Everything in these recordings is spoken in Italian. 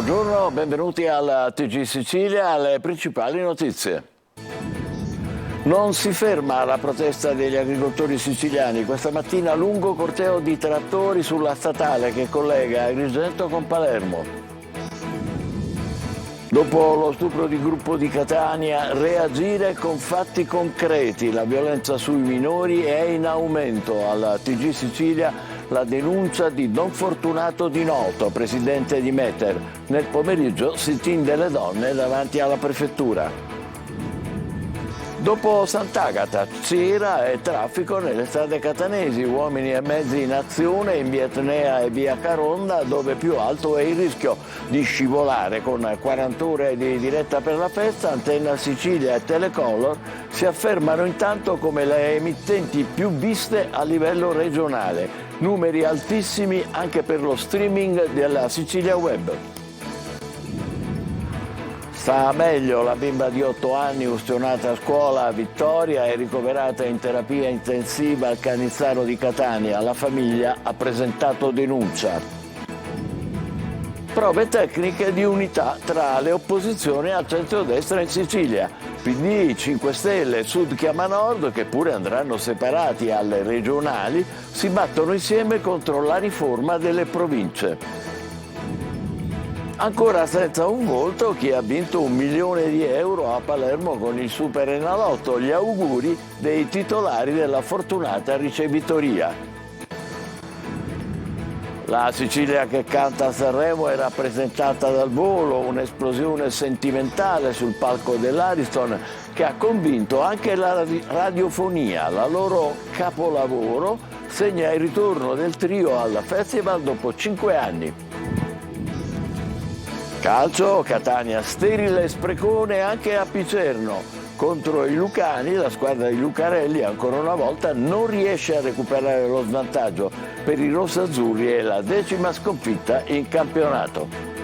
Buongiorno, benvenuti al TG Sicilia, alle principali notizie. Non si ferma la protesta degli agricoltori siciliani. Questa mattina lungo corteo di trattori sulla statale che collega Agrigento con Palermo. Dopo lo stupro di gruppo di Catania, reagire con fatti concreti. La violenza sui minori è in aumento. Al TG Sicilia la denuncia di Don Fortunato Di Noto, presidente di Meter. Nel pomeriggio sit-in delle donne davanti alla prefettura. Dopo Sant'Agata, c'era e traffico nelle strade catanesi, uomini e mezzi in azione in via Etnea e via Caronda, dove più alto è il rischio di scivolare. Con 40 ore di diretta per la festa, Antenna Sicilia e Telecolor si affermano intanto come le emittenti più viste a livello regionale. Numeri altissimi anche per lo streaming della Sicilia Web. Sta meglio la bimba di 8 anni ustionata a scuola a Vittoria e ricoverata in terapia intensiva al Canizzaro di Catania. La famiglia ha presentato denuncia. Prove tecniche di unità tra le opposizioni al centrodestra in Sicilia. PD, 5 Stelle, Sud chiama Nord, che pure andranno separati alle regionali, si battono insieme contro la riforma delle province. Ancora senza un volto chi ha vinto €1 milione a Palermo con il Super Enalotto. Gli auguri dei titolari della fortunata ricevitoria. La Sicilia che canta a Sanremo è rappresentata dal volo, un'esplosione sentimentale sul palco dell'Ariston che ha convinto anche la radiofonia. La loro capolavoro segna il ritorno del trio al festival dopo 5 anni. Calcio, Catania sterile e sprecone anche a Picerno. Contro i lucani la squadra di Lucarelli ancora una volta non riesce a recuperare lo svantaggio. Per i rossazzurri è la 10ª sconfitta in campionato.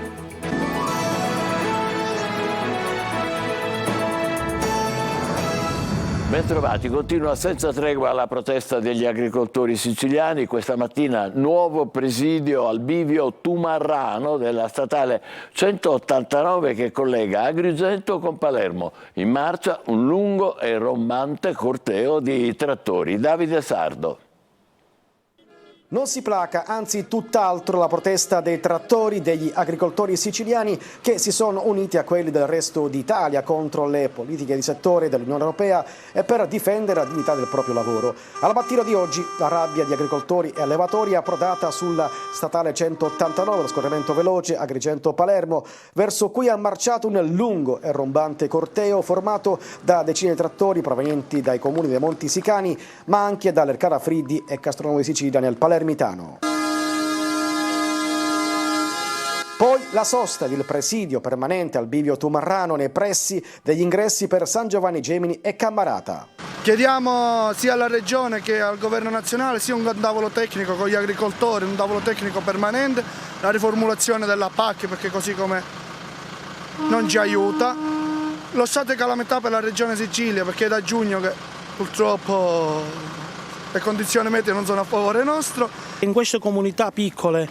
Bentrovati, continua senza tregua la protesta degli agricoltori siciliani. Questa mattina nuovo presidio al bivio Tumarrano della statale 189 che collega Agrigento con Palermo. In marcia un lungo e rombante corteo di trattori. Davide Sardo. Non si placa, anzi tutt'altro, la protesta dei trattori, degli agricoltori siciliani che si sono uniti a quelli del resto d'Italia contro le politiche di settore dell'Unione Europea e per difendere la dignità del proprio lavoro. Alla mattina di oggi la rabbia di agricoltori e allevatori è approdata sulla statale 189, lo scorrimento veloce Agrigento-Palermo, verso cui ha marciato un lungo e rombante corteo formato da decine di trattori provenienti dai comuni dei Monti Sicani, ma anche dall'Ercara Friddi e Castronuovo di Sicilia nel Palermitano. Poi la sosta ed il presidio permanente al bivio Tumarrano nei pressi degli ingressi per San Giovanni Gemini e Cammarata. Chiediamo sia alla Regione che al Governo nazionale sia un tavolo tecnico con gli agricoltori, un tavolo tecnico permanente, la riformulazione della PAC perché così come non ci aiuta, lo stato di calamità per la Regione Sicilia perché è da giugno che purtroppo le condizioni meteo non sono a favore nostro. In queste comunità piccole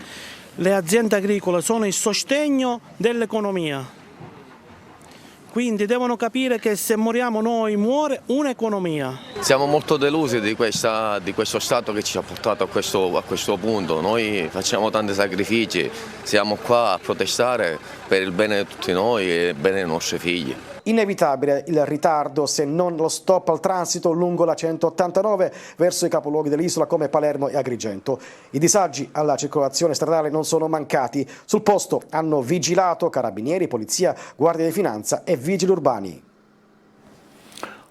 le aziende agricole sono il sostegno dell'economia, quindi devono capire che se moriamo noi muore un'economia. Siamo molto delusi di questo Stato che ci ha portato a questo punto. Noi facciamo tanti sacrifici, siamo qua a protestare per il bene di tutti noi e il bene dei nostri figli. Inevitabile il ritardo, se non lo stop al transito lungo la 189 verso i capoluoghi dell'isola come Palermo e Agrigento. I disagi alla circolazione stradale non sono mancati. Sul posto hanno vigilato carabinieri, polizia, guardia di finanza e vigili urbani.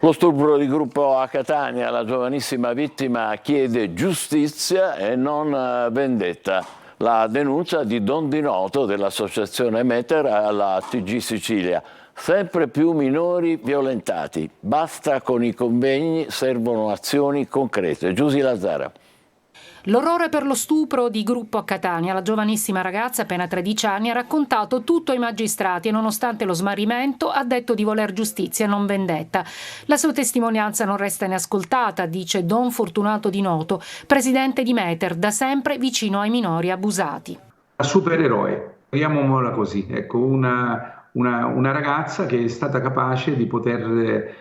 Lo stupro di gruppo a Catania, la giovanissima vittima chiede giustizia e non vendetta. La denuncia di Don Di Noto dell'associazione Meter alla TG Sicilia. Sempre più minori violentati. Basta con i convegni, servono azioni concrete. Giusy Lazzara. L'orrore per lo stupro di gruppo a Catania. La giovanissima ragazza, appena 13 anni, ha raccontato tutto ai magistrati e nonostante lo smarrimento ha detto di voler giustizia e non vendetta. La sua testimonianza non resta inascoltata, dice Don Fortunato Di Noto, presidente di Meter, da sempre vicino ai minori abusati. Supereroe, Chiamiamola così, ecco, una ragazza che è stata capace di poter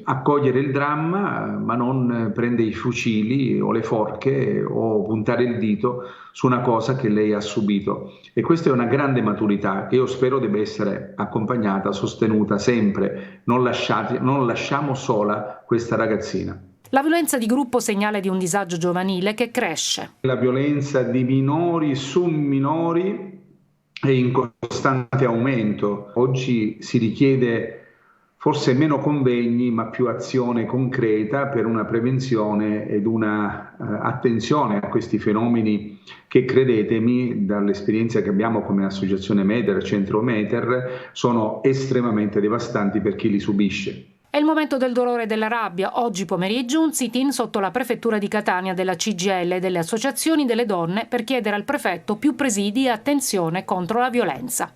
accogliere il dramma, ma non prende i fucili o le forche o puntare il dito su una cosa che lei ha subito. E questa è una grande maturità che io spero debba essere accompagnata, sostenuta sempre. Non lasciamo sola questa ragazzina. La violenza di gruppo segnale di un disagio giovanile che cresce. La violenza di minori su minori è in costante aumento. Oggi si richiede forse meno convegni, ma più azione concreta per una prevenzione ed una attenzione a questi fenomeni che, credetemi, dall'esperienza che abbiamo come associazione Meter, Centro Meter, sono estremamente devastanti per chi li subisce. È il momento del dolore e della rabbia. Oggi pomeriggio un sit-in sotto la prefettura di Catania della CGIL e delle associazioni delle donne per chiedere al prefetto più presidi e attenzione contro la violenza.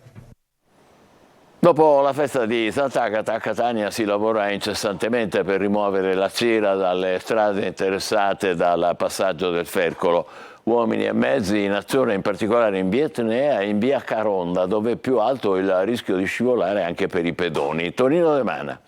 Dopo la festa di Sant'Agata a Catania si lavora incessantemente per rimuovere la cera dalle strade interessate dal passaggio del Fercolo. Uomini e mezzi in azione, in particolare in via Etnea e in via Caronda, dove è più alto il rischio di scivolare anche per i pedoni. Tonino De Mana.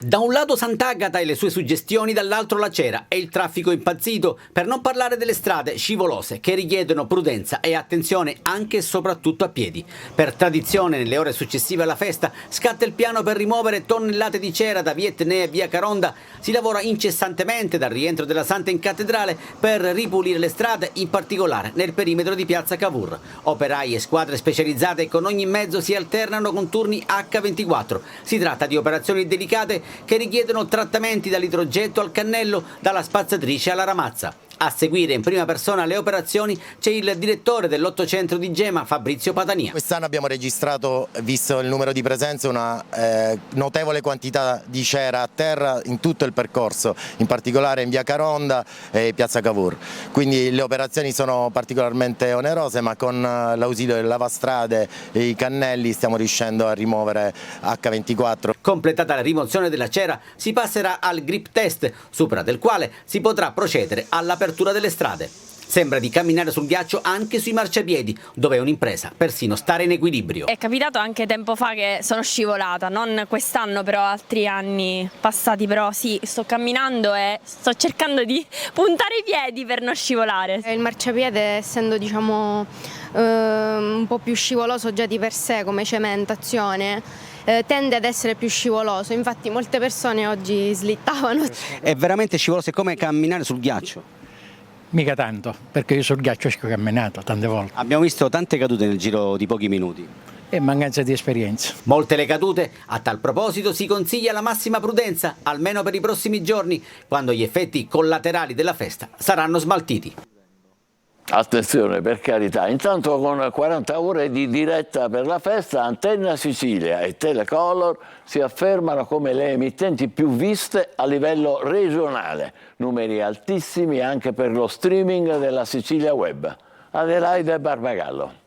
Da un lato Sant'Agata e le sue suggestioni, dall'altro la cera e il traffico impazzito, per non parlare delle strade scivolose che richiedono prudenza e attenzione anche e soprattutto a piedi. Per tradizione, nelle ore successive alla festa, scatta il piano per rimuovere tonnellate di cera da via Etnea e via Caronda. Si lavora incessantemente dal rientro della Santa in cattedrale per ripulire le strade, in particolare nel perimetro di piazza Cavour. Operai e squadre specializzate con ogni mezzo si alternano con turni H24. Si tratta di operazioni delicate che richiedono trattamenti dall'idrogetto al cannello, dalla spazzatrice alla ramazza. A seguire in prima persona le operazioni c'è il direttore dell'8 centro di Gema, Fabrizio Patania. Quest'anno abbiamo registrato, visto il numero di presenze, una notevole quantità di cera a terra in tutto il percorso, in particolare in via Caronda e piazza Cavour. Quindi le operazioni sono particolarmente onerose, ma con l'ausilio del lavastrade e i cannelli stiamo riuscendo a rimuovere H24. Completata la rimozione della cera si passerà al grip test, sopra del quale si potrà procedere all'apertura delle strade. Sembra di camminare sul ghiaccio anche sui marciapiedi, dove è un'impresa persino stare in equilibrio. È capitato anche tempo fa che sono scivolata, non quest'anno però altri anni passati, però sì, sto camminando e sto cercando di puntare i piedi per non scivolare. Il marciapiede, essendo diciamo un po' più scivoloso già di per sé come cementazione, tende ad essere più scivoloso, infatti molte persone oggi slittavano. È veramente scivoloso, è come camminare sul ghiaccio. Mica tanto, perché io sul ghiaccio ho camminato tante volte. Abbiamo visto tante cadute nel giro di pochi minuti. E mancanza di esperienza. Molte le cadute, a tal proposito si consiglia la massima prudenza, almeno per i prossimi giorni, quando gli effetti collaterali della festa saranno smaltiti. Attenzione, per carità, intanto con 40 ore di diretta per la festa, Antenna Sicilia e Telecolor si affermano come le emittenti più viste a livello regionale, numeri altissimi anche per lo streaming della Sicilia Web. Adelaide Barbagallo.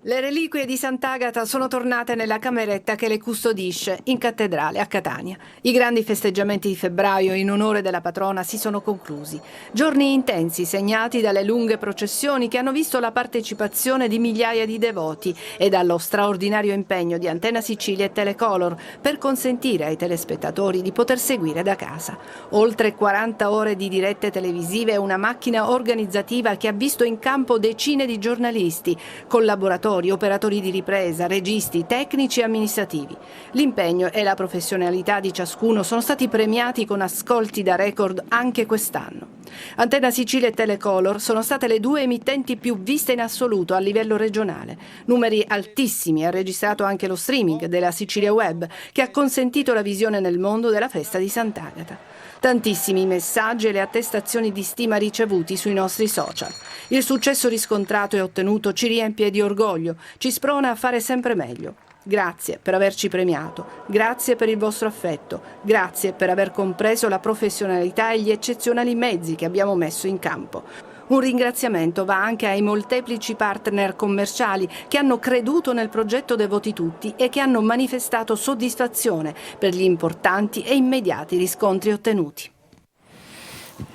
Le reliquie di Sant'Agata sono tornate nella cameretta che le custodisce in cattedrale a Catania. I grandi festeggiamenti di febbraio in onore della patrona si sono conclusi. Giorni intensi segnati dalle lunghe processioni che hanno visto la partecipazione di migliaia di devoti e dallo straordinario impegno di Antenna Sicilia e Telecolor per consentire ai telespettatori di poter seguire da casa. Oltre 40 ore di dirette televisive e una macchina organizzativa che ha visto in campo decine di giornalisti, collaboratori, operatori di ripresa, registi, tecnici e amministrativi. L'impegno e la professionalità di ciascuno sono stati premiati con ascolti da record anche quest'anno. Antenna Sicilia e Telecolor sono state le due emittenti più viste in assoluto a livello regionale. Numeri altissimi ha registrato anche lo streaming della Sicilia Web, che ha consentito la visione nel mondo della festa di Sant'Agata. Tantissimi messaggi e le attestazioni di stima ricevuti sui nostri social. Il successo riscontrato e ottenuto ci riempie di orgoglio, ci sprona a fare sempre meglio. Grazie per averci premiato, grazie per il vostro affetto, grazie per aver compreso la professionalità e gli eccezionali mezzi che abbiamo messo in campo. Un ringraziamento va anche ai molteplici partner commerciali che hanno creduto nel progetto Devoti Tutti e che hanno manifestato soddisfazione per gli importanti e immediati riscontri ottenuti.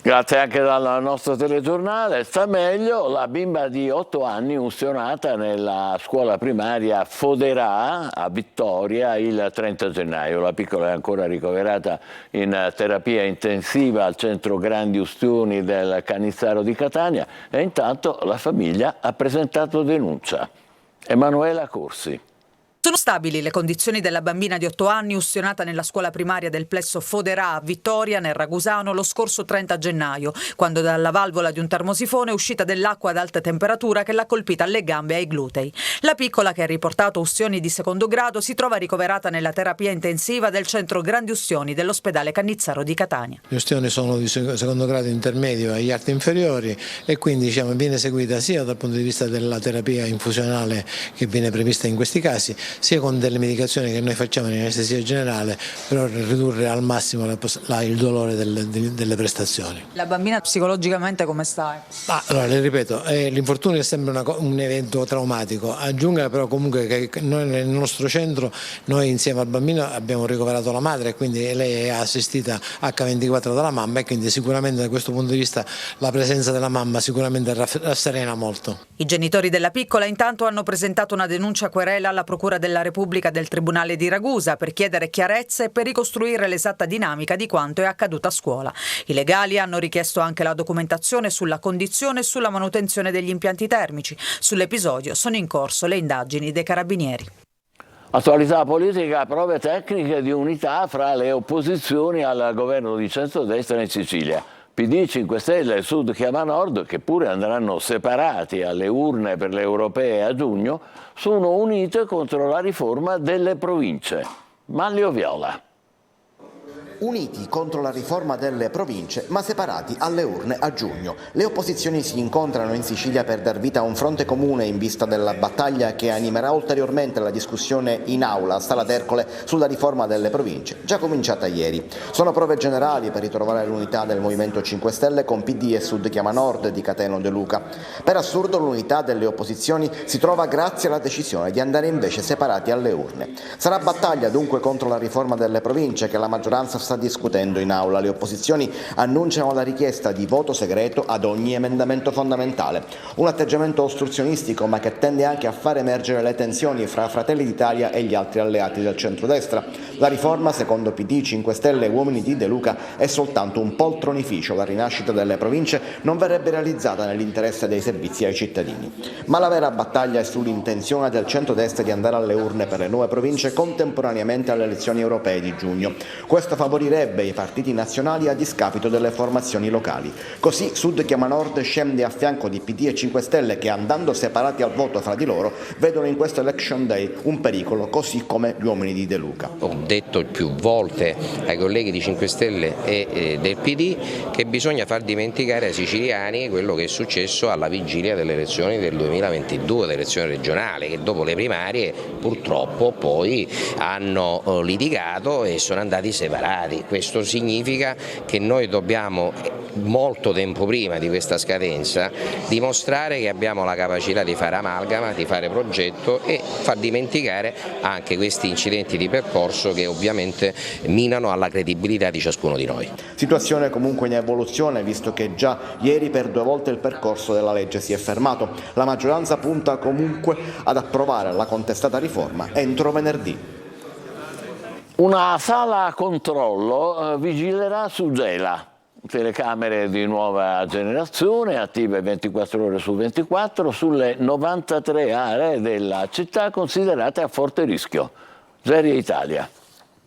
Grazie anche dal nostro telegiornale. Sta meglio la bimba di 8 anni ustionata nella scuola primaria Foderà a Vittoria il 30 gennaio. La piccola è ancora ricoverata in terapia intensiva al centro grandi ustioni del Canizzaro di Catania e intanto la famiglia ha presentato denuncia. Emanuela Corsi. Sono stabili le condizioni della bambina di 8 anni ustionata nella scuola primaria del plesso Foderà a Vittoria, nel Ragusano, lo scorso 30 gennaio, quando dalla valvola di un termosifone è uscita dell'acqua ad alta temperatura che l'ha colpita alle gambe e ai glutei. La piccola, che ha riportato ustioni di secondo grado, si trova ricoverata nella terapia intensiva del centro grandi ustioni dell'ospedale Cannizzaro di Catania. Le ustioni sono di secondo grado intermedio agli arti inferiori e quindi viene seguita sia dal punto di vista della terapia infusionale che viene prevista in questi casi, sia con delle medicazioni che noi facciamo in anestesia generale per ridurre al massimo il dolore delle prestazioni. La bambina psicologicamente come sta? Allora, le ripeto, l'infortunio è sempre un evento traumatico. Aggiunga però comunque che noi nel nostro centro, noi insieme al bambino abbiamo ricoverato la madre e quindi lei è assistita H24 dalla mamma e quindi sicuramente da questo punto di vista la presenza della mamma sicuramente rasserena molto. I genitori della piccola intanto hanno presentato una denuncia querela alla Procura della Repubblica del Tribunale di Ragusa per chiedere chiarezze e per ricostruire l'esatta dinamica di quanto è accaduto a scuola. I legali hanno richiesto anche la documentazione sulla condizione e sulla manutenzione degli impianti termici. Sull'episodio sono in corso le indagini dei carabinieri. Attualità politica, prove tecniche di unità fra le opposizioni al governo di centrodestra in Sicilia. PD, 5 Stelle e Sud Chiama Nord, che pure andranno separati alle urne per le europee a giugno, sono unite contro la riforma delle province. Manlio Viola. Uniti contro la riforma delle province, ma separati alle urne a giugno. Le opposizioni si incontrano in Sicilia per dar vita a un fronte comune in vista della battaglia che animerà ulteriormente la discussione in aula a Sala d'Ercole sulla riforma delle province, già cominciata ieri. Sono prove generali per ritrovare l'unità del Movimento 5 Stelle con PD e Sud Chiama Nord di Cateno De Luca. Per assurdo l'unità delle opposizioni si trova grazie alla decisione di andare invece separati alle urne. Sarà battaglia dunque contro la riforma delle province che la maggioranza sta discutendo in aula. Le opposizioni annunciano la richiesta di voto segreto ad ogni emendamento fondamentale. Un atteggiamento ostruzionistico ma che tende anche a far emergere le tensioni fra Fratelli d'Italia e gli altri alleati del centrodestra. La riforma, secondo PD, 5 Stelle e uomini di De Luca, è soltanto un poltronificio. La rinascita delle province non verrebbe realizzata nell'interesse dei servizi ai cittadini. Ma la vera battaglia è sull'intenzione del centrodestra di andare alle urne per le nuove province contemporaneamente alle elezioni europee di giugno. Questo favorirebbe i partiti nazionali a discapito delle formazioni locali. Così Sud Chiama Nord scende a fianco di PD e 5 Stelle che, andando separati al voto fra di loro, vedono in questo election day un pericolo, così come gli uomini di De Luca. Ho detto più volte ai colleghi di 5 Stelle e del PD che bisogna far dimenticare ai siciliani quello che è successo alla vigilia delle elezioni del 2022, le elezioni regionali, che dopo le primarie purtroppo poi hanno litigato e sono andati separati. Questo significa che noi dobbiamo, molto tempo prima di questa scadenza, dimostrare che abbiamo la capacità di fare amalgama, di fare progetto e far dimenticare anche questi incidenti di percorso che ovviamente minano alla credibilità di ciascuno di noi. Situazione comunque in evoluzione, visto che già ieri per 2 volte il percorso della legge si è fermato. La maggioranza punta comunque ad approvare la contestata riforma entro venerdì. Una sala a controllo vigilerà su Gela. Telecamere di nuova generazione, attive 24 ore su 24, sulle 93 aree della città considerate a forte rischio. Serie Italia.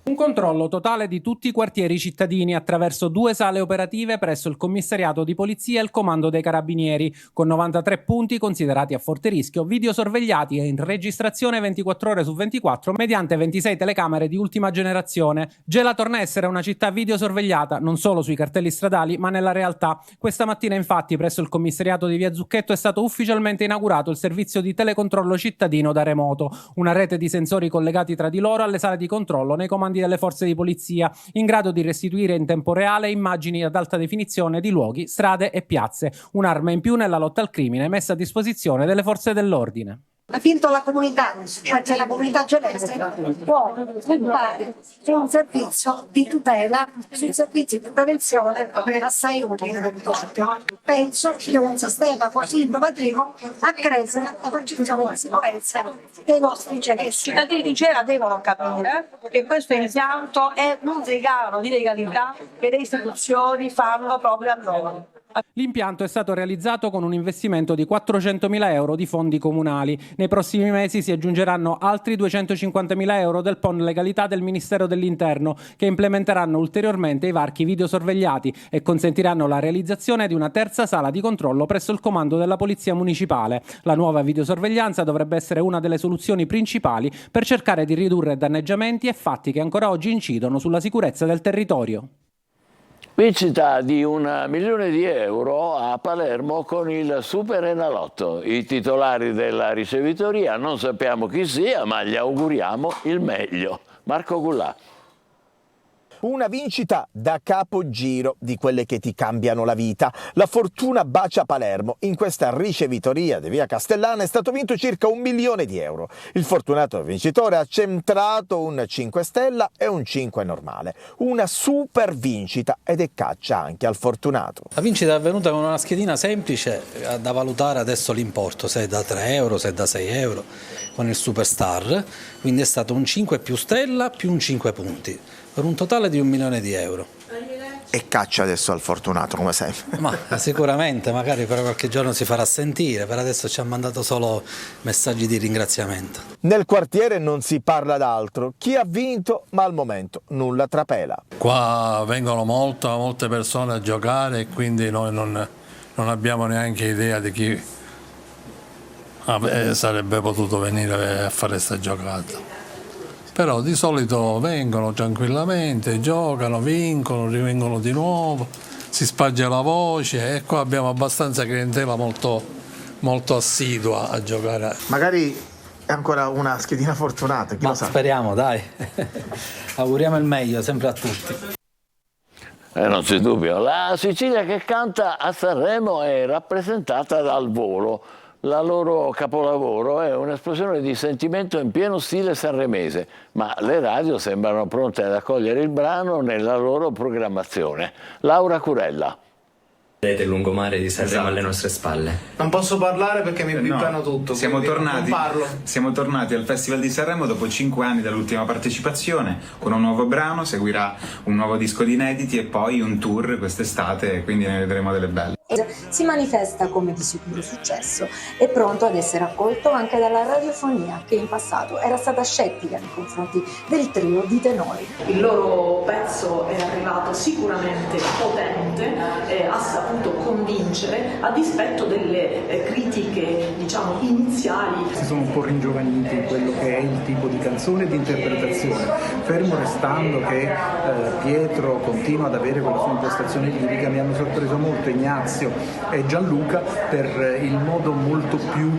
Un controllo totale di tutti i quartieri cittadini attraverso 2 sale operative presso il commissariato di polizia e il comando dei carabinieri, con 93 punti considerati a forte rischio, videosorvegliati e in registrazione 24 ore su 24 mediante 26 telecamere di ultima generazione. Gela torna a essere una città videosorvegliata non solo sui cartelli stradali ma nella realtà. Questa mattina infatti presso il commissariato di Via Zucchetto è stato ufficialmente inaugurato il servizio di telecontrollo cittadino da remoto, una rete di sensori collegati tra di loro alle sale di controllo nei comandi delle forze di polizia, in grado di restituire in tempo reale immagini ad alta definizione di luoghi, strade e piazze, un'arma in più nella lotta al crimine messa a disposizione delle forze dell'ordine. Ha vinto la comunità, perché la comunità gelese può puntare su un servizio di tutela, sui servizi di prevenzione assai utili. Penso che un sistema così innovativo accresce la percezione di sicurezza dei nostri gelesi. I cittadini di Gela devono capire che questo impianto è un regalo di legalità che le istituzioni fanno proprio a loro. L'impianto è stato realizzato con un investimento di 400.000 euro di fondi comunali. Nei prossimi mesi si aggiungeranno altri 250.000 euro del PON legalità del Ministero dell'Interno, che implementeranno ulteriormente i varchi videosorvegliati e consentiranno la realizzazione di una terza sala di controllo presso il comando della Polizia Municipale. La nuova videosorveglianza dovrebbe essere una delle soluzioni principali per cercare di ridurre danneggiamenti e fatti che ancora oggi incidono sulla sicurezza del territorio. Vincita di €1 milione a Palermo con il Super Enalotto. I titolari della ricevitoria non sappiamo chi sia, ma gli auguriamo il meglio. Marco Gullà. Una vincita da capogiro di quelle che ti cambiano la vita. La fortuna bacia Palermo. In questa ricevitoria di via Castellana è stato vinto circa €1 milione. Il fortunato vincitore ha centrato un 5 stella e un 5 normale. Una super vincita ed è caccia anche al fortunato. La vincita è avvenuta con una schedina semplice da valutare adesso l'importo, se è da €3, se è da €6, con il Superstar. Quindi è stato un 5 più stella più un 5 punti. Per un totale di €1 milione. E caccia adesso al fortunato, come sempre. Ma sicuramente, magari per qualche giorno si farà sentire, per adesso ci ha mandato solo messaggi di ringraziamento. Nel quartiere non si parla d'altro, chi ha vinto, ma al momento nulla trapela. Qua vengono molte persone a giocare e quindi noi non abbiamo neanche idea di chi sarebbe potuto venire a fare sta giocata. Però di solito vengono tranquillamente, giocano, vincono, rivengono di nuovo, si sparge la voce e qua abbiamo abbastanza clientela molto assidua a giocare. Magari è ancora una schedina fortunata, chi lo sa. Speriamo, dai. Auguriamo il meglio sempre a tutti. Non c'è dubbio. La Sicilia che canta a Sanremo è rappresentata dal Volo. La loro capolavoro è un'esplosione di sentimento in pieno stile sanremese, ma le radio sembrano pronte ad accogliere il brano nella loro programmazione. Laura Curella. Vedete il lungomare di Sanremo alle nostre spalle. Non posso parlare perché mi bippano tutto. Siamo tornati al Festival di Sanremo dopo 5 anni dall'ultima partecipazione, con un nuovo brano, seguirà un nuovo disco di inediti e poi un tour quest'estate, quindi ne vedremo delle belle. Si manifesta come di sicuro successo, è pronto ad essere accolto anche dalla radiofonia che in passato era stata scettica nei confronti del trio di tenori. Il loro pezzo è arrivato sicuramente potente, ha saputo convincere a dispetto delle critiche iniziali. Si sono un po' ringiovaniti in quello che è il tipo di canzone e di interpretazione, fermo restando che Pietro continua ad avere quella sua impostazione lirica. Mi hanno sorpreso molto Ignazio e Gianluca per il modo molto più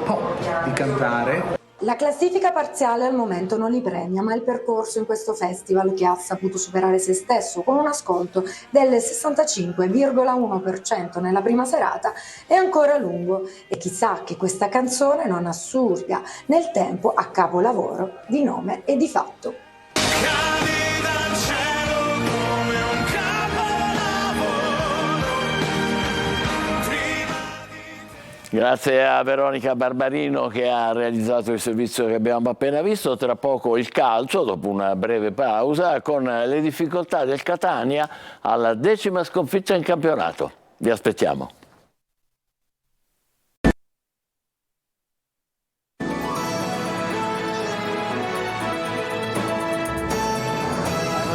pop di cantare. La classifica parziale al momento non li premia, ma il percorso in questo festival, che ha saputo superare se stesso con un ascolto del 65,1% nella prima serata, è ancora lungo e chissà che questa canzone non assurga nel tempo a capolavoro di nome e di fatto. Grazie a Veronica Barbarino che ha realizzato il servizio che abbiamo appena visto. Tra poco il calcio, dopo una breve pausa, con le difficoltà del Catania alla 10ª sconfitta in campionato. Vi aspettiamo.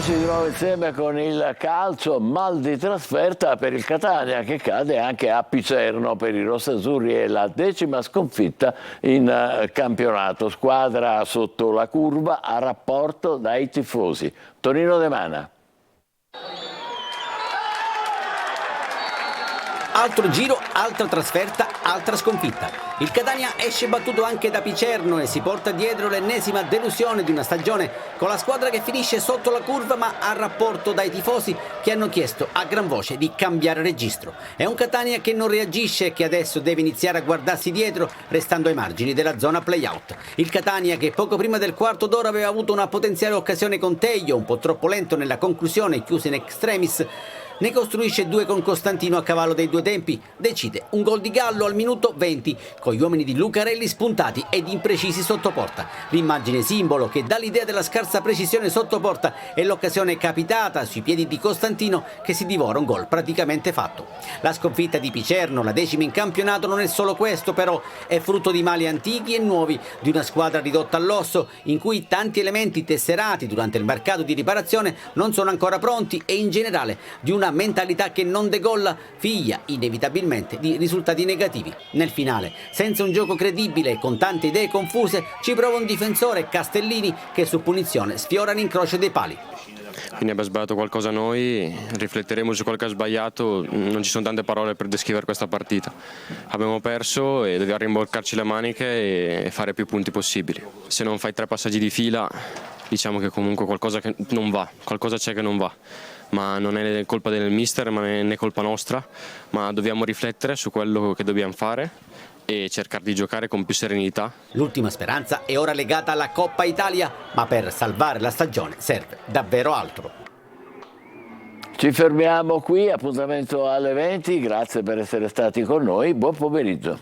Ci di nuovo insieme con il calcio, mal di trasferta per il Catania che cade anche a Picerno. Per i rossazzurri è la 10ª sconfitta in campionato, squadra sotto la curva a rapporto dai tifosi. Tonino De Mana. Altro giro, altra trasferta, altra sconfitta. Il Catania esce battuto anche da Picerno e si porta dietro l'ennesima delusione di una stagione con la squadra che finisce sotto la curva ma a rapporto dai tifosi che hanno chiesto a gran voce di cambiare registro. È un Catania che non reagisce e che adesso deve iniziare a guardarsi dietro restando ai margini della zona play-out. Il Catania che poco prima del quarto d'ora aveva avuto una potenziale occasione con Tejo, un po' troppo lento nella conclusione, chiuso in extremis, ne costruisce due con Costantino a cavallo dei due tempi, decide un gol di Gallo al minuto 20 con gli uomini di Lucarelli spuntati ed imprecisi sotto porta. L'immagine simbolo che dà l'idea della scarsa precisione sotto porta è l'occasione capitata sui piedi di Costantino che si divora un gol praticamente fatto. La sconfitta di Picerno, la 10ª in campionato, non è solo questo però, è frutto di mali antichi e nuovi, di una squadra ridotta all'osso in cui tanti elementi tesserati durante il mercato di riparazione non sono ancora pronti e in generale di una mentalità che non decolla, figlia inevitabilmente di risultati negativi. Nel finale, senza un gioco credibile e con tante idee confuse, ci prova un difensore, Castellini, che su punizione sfiora l'incrocio dei pali. Quindi abbiamo sbagliato qualcosa noi, rifletteremo su quel che ha sbagliato, non ci sono tante parole per descrivere questa partita. Abbiamo perso e dobbiamo rimboccarci le maniche e fare più punti possibili. Se non fai 3 passaggi di fila, diciamo che comunque qualcosa che non va, qualcosa c'è che non va. Ma non è colpa del mister, ma non è colpa nostra, ma dobbiamo riflettere su quello che dobbiamo fare e cercare di giocare con più serenità. L'ultima speranza è ora legata alla Coppa Italia, ma per salvare la stagione serve davvero altro. Ci fermiamo qui, appuntamento alle 20, grazie per essere stati con noi, buon pomeriggio.